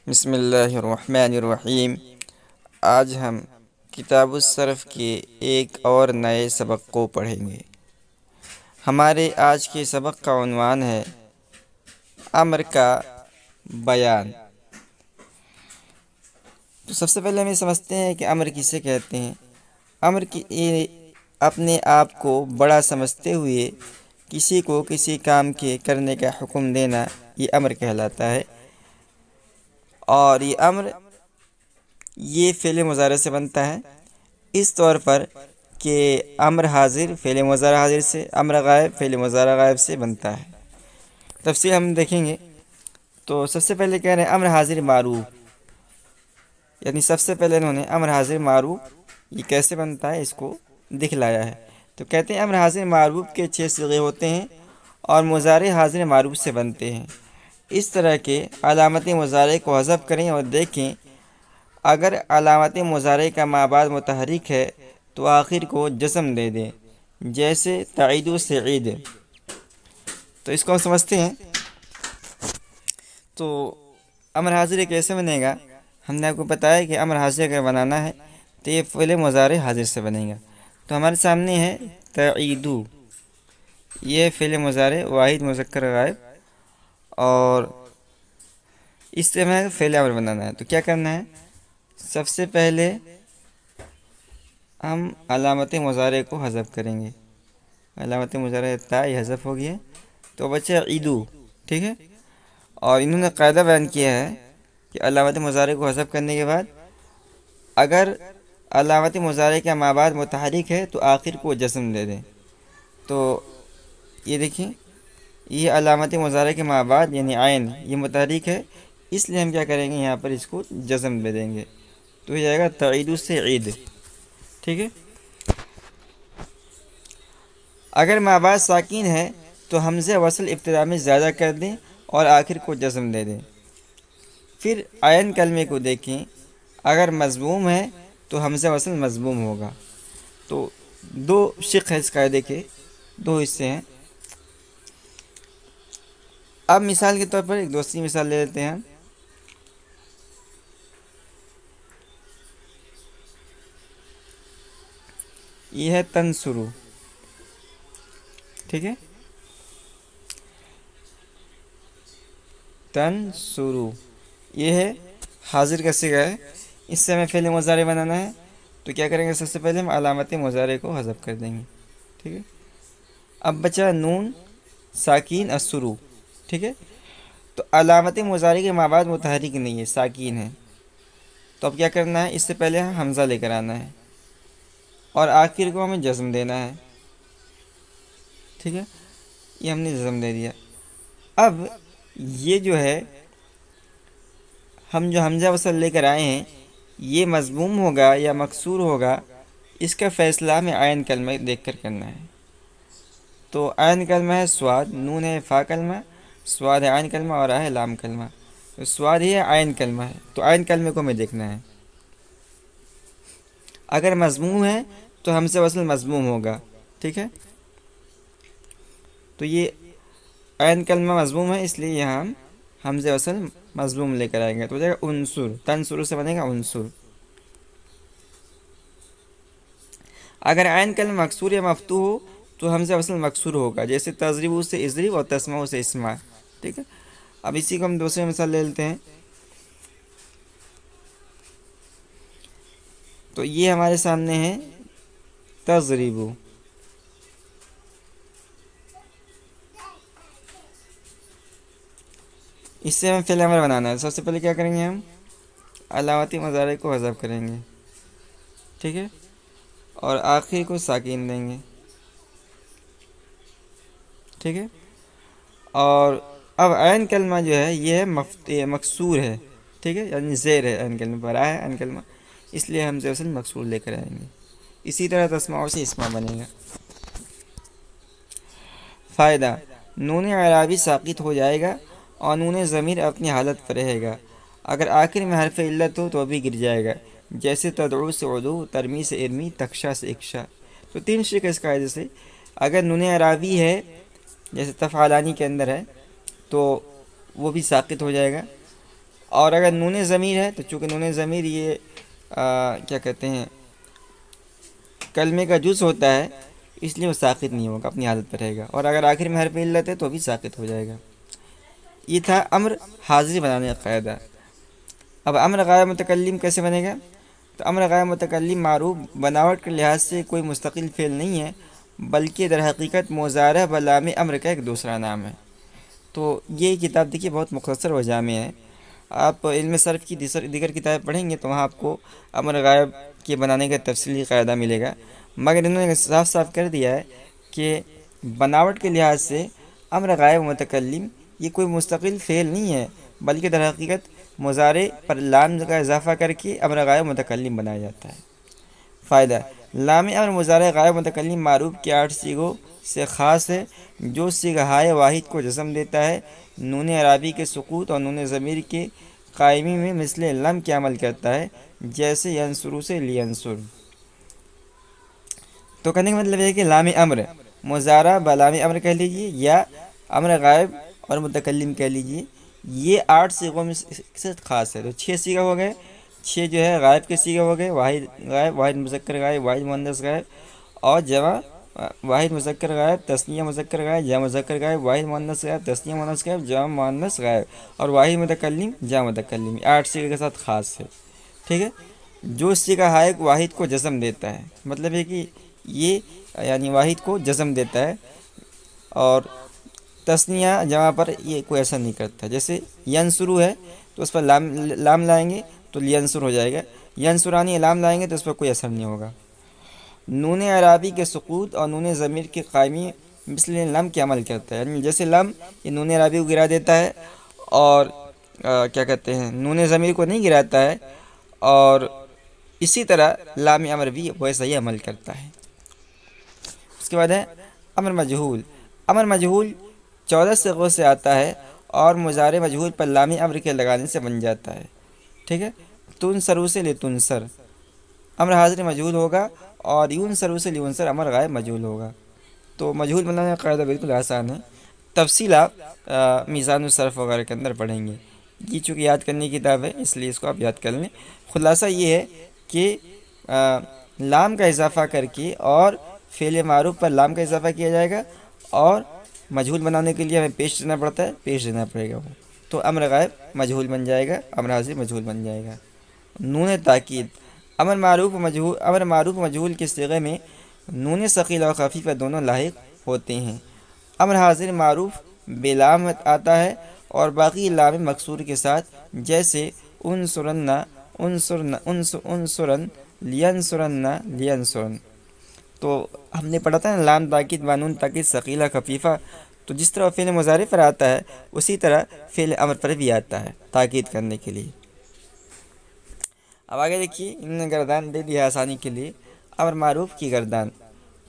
بسم اللہ الرحمن الرحیم۔ آج ہم کتاب الصرف کے ایک اور نئے سبق کو پڑھیں گے۔ ہمارے آج کے سبق کا عنوان ہے امر کا بیان۔ تو سب سے پہلے ہم یہ سمجھتے ہیں کہ امر کسے کہتے ہیں۔ امر اپنے آپ کو بڑا سمجھتے ہوئے کسی کو کسی کام کے کرنے کا حکم دینا، یہ امر کہلاتا ہے۔ اور یہ امر فعل مضارع سے بنتا ہے، اس طور پر کہ امر حاضر فعل مضارع حاضر سے، امر غائب فعل مضارع غائب سے بنتا ہے۔ تفصیل ہم دیکھیں گے۔ تو سب سے پہلے کہہ رہے ہیں امر حاضر معروف، یعنی سب سے پہلے انہوں نے امر حاضر معروف یہ کیسے بنتا ہے اس کو دکھلایا ہے۔ تو کہتے ہیں امر حاضر معروف کے 6 صیغے ہوتے ہیں اور مضارع حاضر معروف سے بنتے ہیں۔ اس طرح کے علامت مضارع کو حذف کریں اور دیکھیں، اگر علامت مضارع کا ما بعد متحرک ہے تو آخر کو جزم دے دیں، جیسے تعید سعید۔ تو اس کو ہم سمجھتے ہیں۔ تو امر حاضر کیسے بنے گا؟ ہم نے آپ کو بتایا کہ امر حاضر اگر بنانا ہے تو یہ فعل مضارع حاضر سے بنے گا۔ تو ہمارے سامنے ہے تعیدو، یہ فعل مضارع واحد مذکر غائب، اور اس سے ہمیں فعل امر بنانا ہے۔ تو کیا کرنا ہے؟ سب سے پہلے ہم علامت مضارع کو حذف کریں گے۔ علامت مضارع تا یہ حذف ہو گیا تو بچہ عیدو، ٹھیک ہے۔ اور انہوں نے قاعدہ بیان کیا ہے کہ علامت مضارع کو حذف کرنے کے بعد اگر علامت مضارع کا ما بعد متحرک ہے تو آخر کو جزم دے دیں۔ تو یہ دیکھیں، یہ علامت مضارع کے ما بعد یعنی عین یہ متحرک ہے، اس لیے ہم کیا کریں گے، یہاں پر اس کو جزم دے دیں گے۔ تو یہ جائے گا تعید سے عید، ٹھیک ہے۔ اگر ما بعد ساکن ہے تو حمزہ وصل ابتدا میں زیادہ کر دیں اور آخر کو جزم دے دیں۔ پھر عین کلمے کو دیکھیں، اگر مضموم ہے تو حمزہ وصل مضموم ہوگا۔ تو 2 شق ہے اس قاعدے کے، 2 حصے ہیں۔ اب مثال کے طور پر ایک دوسری مثال لے لیتے ہیں۔ یہ ہے تنصرو، ٹھیک ہے۔ تنصرو یہ ہے حاضر کا صیغہ ہے، اس سے ہمیں فعل مضارع بنانا ہے۔ تو کیا کریں گے؟ سب سے پہلے ہم علامت مضارع کو حذف کر دیں گے، ٹھیک ہے۔ اب بچا نون ساکین السرو، ٹھیک ہے۔ تو علامت مضارع کے ما بعد متحرک نہیں ہے، ساکین ہے۔ تو اب کیا کرنا ہے؟ اس سے پہلے حمزہ لے کر آنا ہے اور آخر کو ہمیں جزم دینا ہے، ٹھیک ہے۔ یہ ہم نے جزم دے دیا۔ اب یہ جو ہے ہم جو حمزہ وصل لے کر آئے ہیں، یہ مضموم ہوگا یا مکسور ہوگا، اس کا فیصلہ ہمیں عین کلمہ دیکھ کر کرنا ہے۔ تو عین کلمہ ہے سواد، نون ہے فا کلمہ، سواد ہے عین کلمہ اور ہے لام کلمہ۔ تو سواد ہی ہے عین کلمہ ہے، تو عین کلمے کو ہمیں دیکھنا ہے۔ اگر مضموم ہے تو حمزہ وصل مضموم ہوگا، ٹھیک ہے۔ تو یہ عین کلمہ مضموم ہے، اس لیے یہاں ہم حمزہ وصل مضموم لے کر آئیں گے۔ تو ہو جائے گا انصر، تنصر سے بنے گا انصر۔ اگر عین کلمہ مکسور یا مفتوح ہو تو حمزہ وصل مکسور ہوگا، جیسے تضرب سے اضرب اور تسمع سے اسمع، ٹھیک ہے۔ اب اسی کو ہم دوسرے مثال لے لیتے ہیں۔ تو یہ ہمارے سامنے ہے تضرب، اس سے ہمیں فعل امر بنانا ہے۔ سب سے پہلے کیا کریں گے؟ ہم علامت مضارع کو حذف کریں گے، ٹھیک ہے، اور آخر کو ساکین دیں گے، ٹھیک ہے۔ اور اب عین کلمہ جو ہے یہ مکسور ہے، ٹھیک ہے، یعنی زیر ہے عین کلمہ پر، ہے عین کلمہ، اس لیے ہم وصل مکسور لے کر آئیں گے۔ اسی طرح تسمع سے اسمع بنے گا۔ فائدہ: نون اعرابی ساقط ہو جائے گا اور نون ضمیر اپنی حالت پر رہے گا۔ اگر آخر میں حرف علت ہو تو بھی گر جائے گا، جیسے تدعو سے عدو، ترمی سے ارمی، تخشا سے اکشا۔ تو 3 شق اس قاعدے سے، اگر نون اعرابی ہے جیسے تفعلانی کے اندر ہے تو وہ بھی ساقط ہو جائے گا، اور اگر نون ضمیر ہے تو چونکہ نون ضمیر یہ کیا کہتے ہیں کلمے کا جز ہوتا ہے، اس لیے وہ ساقط نہیں ہوگا، اپنی حالت پر رہے گا، اور اگر آخر میں حرف علت ہے تو بھی ساقط ہو جائے گا۔ یہ تھا امر حاضر بنانے کا قاعدہ۔ اب امر غائب متکلم کیسے بنے گا؟ تو امر غائب متکلم معروف بناوٹ کے لحاظ سے کوئی مستقل فعل نہیں ہے، بلکہ در حقیقت مضارع بلام امر کا ایک دوسرا نام ہے۔ تو یہ کتاب دیکھیے بہت مختصر و جامع ہے۔ آپ علم صرف کی دیگر کتابیں پڑھیں گے تو وہاں آپ کو امر غائب کے بنانے کا تفصیلی قاعدہ ملے گا، مگر انہوں نے صاف صاف کر دیا ہے کہ بناوٹ کے لحاظ سے امر غائب متکلم یہ کوئی مستقل فعل نہیں ہے، بلکہ در حقیقت مضارع پر لام کا اضافہ کر کے امر غائب متکلم بنایا جاتا ہے۔ فائدہ: لام امر مضارع غائب متکلم معروف کے 8 صیغوں سے خاص ہے، جو صیغہ ہائے واحد کو جزم دیتا ہے، نون اعرابی کے سقوط اور نون ضمیر کے قائمی میں مثل لم کے عمل کرتا ہے، جیسے ینصرو سے لینصر۔ تو کہنے کا مطلب ہے کہ لام امر مضارع بلام امر کہہ لیجئے یا امر غائب اور متکلم کہہ لیجئے، یہ 8 صیغوں میں سے خاص ہے۔ تو 6 صیغہ ہو گئے، 6 جو ہے غائب کے صیغہ ہو گئے، واحد غائب، واحد مذکر غائب، واحد مؤنث غائب، اور جمع واحد مذکر غائب، تثنیہ مذکر غائب، جمع مذکر غائب، واحد مؤنث غائب، تثنیہ مؤنث غائب، جمع مؤنث غائب، اور واحد متکلم، جمع متکلم، 8 صیغے کے ساتھ خاص ہے۔ ٹھیک ہے، جو صیغہ ہائے واحد کو جزم دیتا ہے، مطلب ہے کہ یہ یعنی واحد کو جزم دیتا ہے، اور تثنیہ جمع پر یہ کوئی اثر نہیں کرتا۔ جیسے ینصرو ہے تو اس پر لام لائیں گے تو لینصر ہو جائے گا، ینصرانی لام لائیں گے تو اس پر کوئی اثر نہیں ہوگا۔ نون اعرابی کے سقوط اور نون ضمیر کے قائمی مثل لم کے عمل کرتا ہے، یعنی جیسے لم یہ نون اعرابی کو گرا دیتا ہے اور کیا کہتے ہیں نون ضمیر کو نہیں گراتا ہے، اور اسی طرح لام امر بھی ویسا ہی عمل کرتا ہے۔ اس کے بعد ہے امر مجہول۔ امر مجہول 14 صیغوں سے آتا ہے اور مضارع مجہول پر لام امر کے لگانے سے بن جاتا ہے۔ ٹھیک ہے، تنصرو سے لتنصر امر حاضر مجہول ہوگا، اور ینصرو سے لینصر امر غائب مجہول ہوگا۔ تو مجہول بنانے کا قاعدہ بالکل آسان ہے، تفصیل آپ میزان الصرف وغیرہ کے اندر پڑھیں گے۔ یہ چونکہ یاد کرنے کی کتاب ہے اس لیے اس کو آپ یاد کر لیں۔ خلاصہ یہ ہے کہ لام کا اضافہ کر کے اور فعل معروف پر لام کا اضافہ کیا جائے گا، اور مجہول بنانے کے لیے ہمیں پیش دینا پڑتا ہے، پیش دینا پڑے گا وہ، تو امر غائب مجہول بن جائے گا، امر حاضر مجہول بن جائے گا۔ نون تاکید امر معروف مجہول کے صیغے میں نون ثقیلہ اور خفیفہ دونوں لاحق ہوتے ہیں۔ امر حاضر معروف بلام آتا ہے اور باقی لام مکسور کے ساتھ، جیسے انصرن لینصرن لینصرن۔ تو ہم نے پڑھا تھا نا لام تاکید و نون تاکید ثقیلہ خفیفہ، تو جس طرح فعل مضارع پر آتا ہے اسی طرح فعل امر پر بھی آتا ہے تاکید کرنے کے لیے۔ اب آگے دیکھیے انہوں نے گردان دے دی ہے آسانی کے لیے، امر معروف کی گردان۔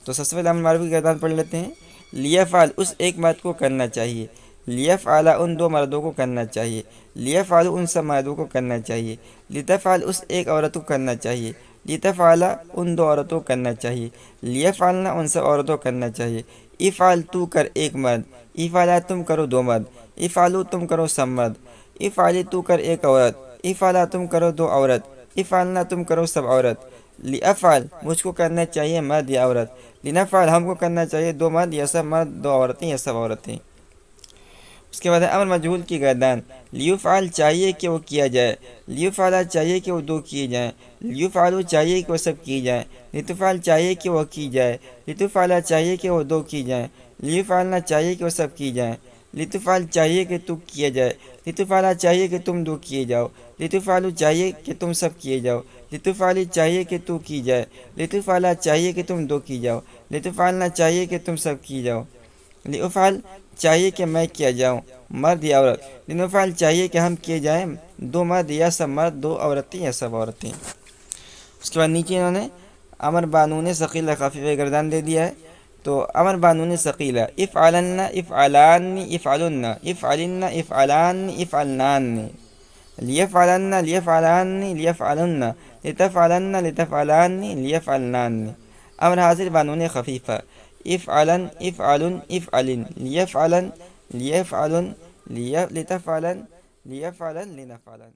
تو سب سے پہلے امر معروف کی گردان پڑھ لیتے ہیں۔ لیفعل اس ایک مرد کو کرنا چاہیے، لیفعل ان 2 مردوں کو کرنا چاہیے، لیفعل ان سب مردوں کو کرنا چاہیے، لتفعل اس ایک عورت کو کرنا چاہیے، لتفعل ان 2 عورتوں کو کرنا چاہیے، لیفعلن ان سب عورتوں کو کرنا چاہیے، افعل تو کر ایک مرد، افعلا تم کرو 2 مرد، افعلوا تم کرو سب مرد، افعلی تو کر ایک عورت، افعلا تم کرو 2 عورت، افعلنا تم کرو سب عورت، لافعل مجھ کو کرنا چاہیے مرد یا عورت، لنفعل ہم کو کرنا چاہیے 2 مرد یا سب مرد، 2 عورتیں یا سب عورتیں۔ اس کے بعد ہے امر مجہول کی گردان۔ لیفعل چاہیے کہ وہ کیا جائے، لیفعلا چاہیے کہ وہ 2 کیے جائیں، لیفعلوا چاہیے کہ وہ سب کی جائیں، لتفعل چاہیے کہ وہ کی جائے، لتفعلا چاہیے کہ وہ 2 کی جائیں، لیفعلنا چاہیے کہ وہ سب کی جائیں، لتفعل چاہیے کہ تو کیا جائے، لتفعلا چاہیے کہ تم 2 کیے جاؤ، لتفعلوا چاہیے کہ تم سب کیے جاؤ، لتفعلی چاہیے کہ تو کی جائے، لتفعلا چاہیے کہ تم 2 کی جاؤ، لتفعلنا چاہیے کہ تم سب کی جاؤ، لافعل چاہیے کہ میں کیا جاؤں مرد یا عورت، لنفعل چاہیے کہ ہم کیے جائیں 2 مرد یا سب مرد، 2 عورتیں یا سب عورتیں۔ اس کے بعد نیچے انہوں نے امر بانون ثقیلہ خفیفہ گردان دے دیا ہے۔ تو امر بانون ثقیلہ افعلن افعلان افعلن افعلن افعلان افعلنان، لیفعلن لیفعلان لیفعلن لتفعلن لتفعلان لیفعلنان۔ امر حاضر بانون خفیفہ افعلن افعلن افعلن لیفعلن لیفعلن لتفعلن لیفعلن لنفعلن.